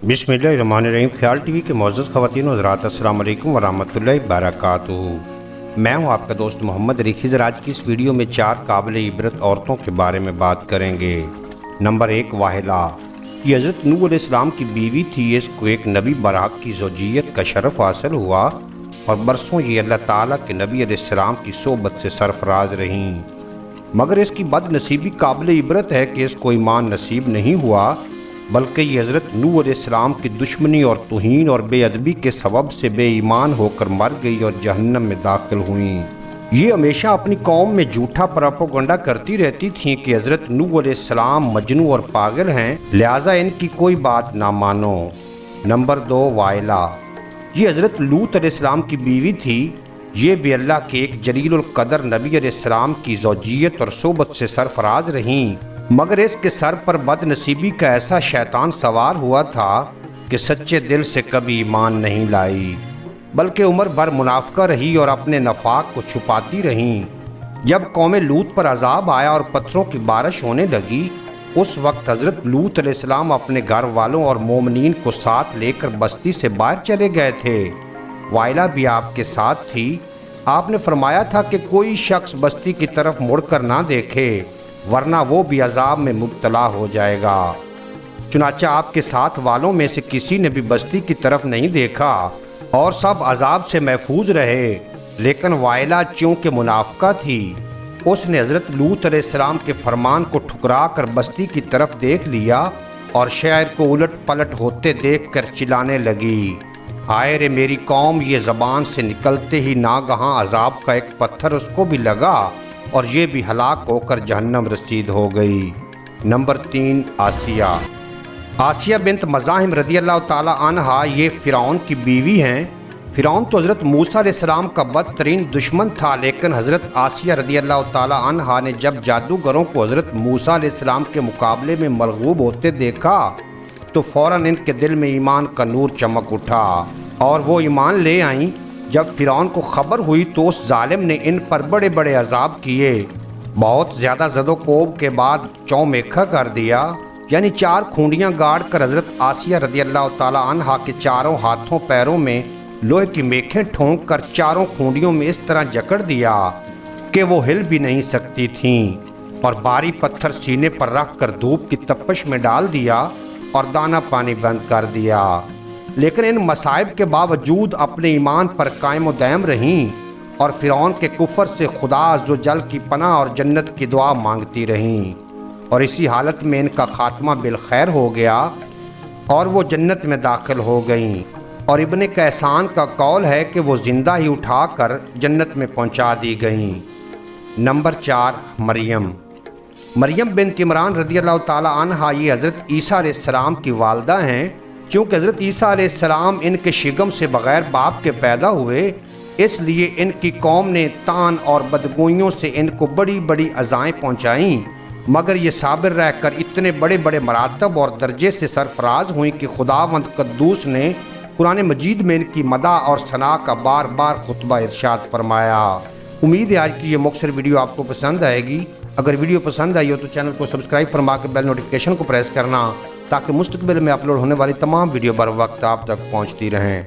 बिस्मिल्लाहिर्रहमानिर्रहीम। ख्याल टीवी के मौजूद ख़वातीन और हज़रात, अस्सलाम वालेकुम वरहमतुल्लाहि वबरकातुहू। मैं हूं आपका दोस्त मोहम्मद रिखीज़र। आज की इस वीडियो में 4 काबिल इबरत औरतों के बारे में बात करेंगे। नंबर 1, वाहिला। ये हज़रत नूह अलैहिस्सलाम की बीवी थी। इसको एक नबी बराक की ज़ौजियत का शरफ़ हासिल हुआ और बरसों ये अल्लाह ताला के नबी अलैहिस्सलाम की सोबत से सरफराज रहीं। मगर इसकी बदनसीबी काबिल इबरत है कि इसको ईमान नसीब नहीं हुआ, बल्कि ये हज़रत नूह अलैहिस्सलाम की दुश्मनी और तौहीन और बेअदबी के सबब से बेईमान होकर मर गई और जहन्नम में दाखिल हुईं। ये हमेशा अपनी कौम में झूठा प्रोपेगेंडा करती रहती थीं कि हज़रत नूह अलैहिस्सलाम मजनू और पागल हैं, लिहाजा इनकी कोई बात ना मानो। Number 2, Viola. ये हज़रत लूत अलैहिस्सलाम की बीवी थी। ये भी अल्लाह के एक जलील कदर नबी अलैहिस्सलाम की ज़ौजियत और सोबत से सरफराज रहीं, मगर इसके सर पर बदनसीबी का ऐसा शैतान सवार हुआ था कि सच्चे दिल से कभी ईमान नहीं लाई, बल्कि उम्र भर मुनाफिका रही और अपने नफाक को छुपाती रहीं। जब कौम लूत पर अजाब आया और पत्थरों की बारिश होने लगी, उस वक्त हज़रत लूत अलैहिस्सलाम अपने घर वालों और मोमिनीन को साथ लेकर बस्ती से बाहर चले गए थे। वाइला भी आपके साथ थी। आपने फरमाया था कि कोई शख्स बस्ती की तरफ मुड़कर ना देखे, वरना वो भी अजाब में मुब्तला हो जाएगा। चुनाचा आपके साथ वालों में से किसी ने भी बस्ती की तरफ नहीं देखा और सब अजाब से महफूज रहे, लेकिन वाइला चूँकि मुनाफिका थी, उसने हज़रत लूत अलैहिस्सलाम के फरमान को ठुकरा कर बस्ती की तरफ देख लिया और शहर को उलट पलट होते देख कर चिल्लाने लगी, हाय रे मेरी कौम। ये ज़बान से निकलते ही नागहां अजाब का एक पत्थर उसको भी लगा और ये भी हलाक होकर जहन्नम रसीद हो गई। नंबर 3, आसिया। आसिया बिन्त मज़ाहिम रज़ी अल्लाह ताला अन्हा ये फ़िरौन की बीवी हैं। फ़िरौन तो हज़रत मूसा अलैहिस्सलाम का बदतरीन दुश्मन था, लेकिन हज़रत आसिया रज़ी अल्लाह ताला अन्हा ने जब जादूगरों को हज़रत मूसा अलैहिस्सलाम के मुकाबले में मरगूब होते देखा तो फ़ौरन इनके दिल में ईमान का नूर चमक उठा और वो ईमान ले आईं। जब फ़िरौन को खबर हुई तो उस जालिम ने इन पर बड़े बड़े अजाब किए। बहुत ज़्यादा ज़दोकोब के बाद चौमेखा कर दिया, यानी 4 खूंडियाँ गाड़ कर हज़रत आसिया रज़ी अल्लाह ताला अन्हा के चारों हाथों पैरों में लोहे की मेखें ठोंक कर चारों खूंडियों में इस तरह जकड़ दिया कि वो हिल भी नहीं सकती थीं, और भारी पत्थर सीने पर रख कर धूप की तपश में डाल दिया और दाना पानी बंद कर दिया। लेकिन इन मसाइब के बावजूद अपने ईमान पर कायम दायम रहीं और फ़िरौन के कुफर से खुदा अज़्ज़ जल की पनाह और जन्नत की दुआ मांगती रहीं, और इसी हालत में इनका खात्मा बिलखैर हो गया और वो जन्नत में दाखिल हो गईं। और इब्ने कैसान का कौल है कि वो ज़िंदा ही उठाकर जन्नत में पहुंचा दी गईं। नंबर 4, मरियम। मरियम बिन्त इमरान रज़ी अल्लाह ताला अन्हा ये हज़रत ईसा अलैहिस्सलाम की वालदा हैं। क्योंकि हज़रत ईसा अलैहिस्सलाम इनके शिगम से बग़ैर बाप के पैदा हुए, इसलिए इनकी कौम ने तान और बदगोइयों से इनको बड़ी बड़ी अज़ाएँ पहुँचाईं, मगर ये साबिर रहकर इतने बड़े बड़े मरातब और दर्जे से सरफराज हुई कि खुदावंद कद्दूस ने कुरान मजीद में इनकी मदा और सना का बार बार खुतबा इरशाद फरमाया। उम्मीद है आज की ये मुख्तसर वीडियो आपको पसंद आएगी। अगर वीडियो पसंद आई हो तो चैनल को सब्सक्राइब फरमा के बेल नोटिफिकेशन को प्रेस करना, ताकि मुस्तकबिल में अपलोड होने वाली तमाम वीडियो बर वक्त आप तक पहुँचती रहें।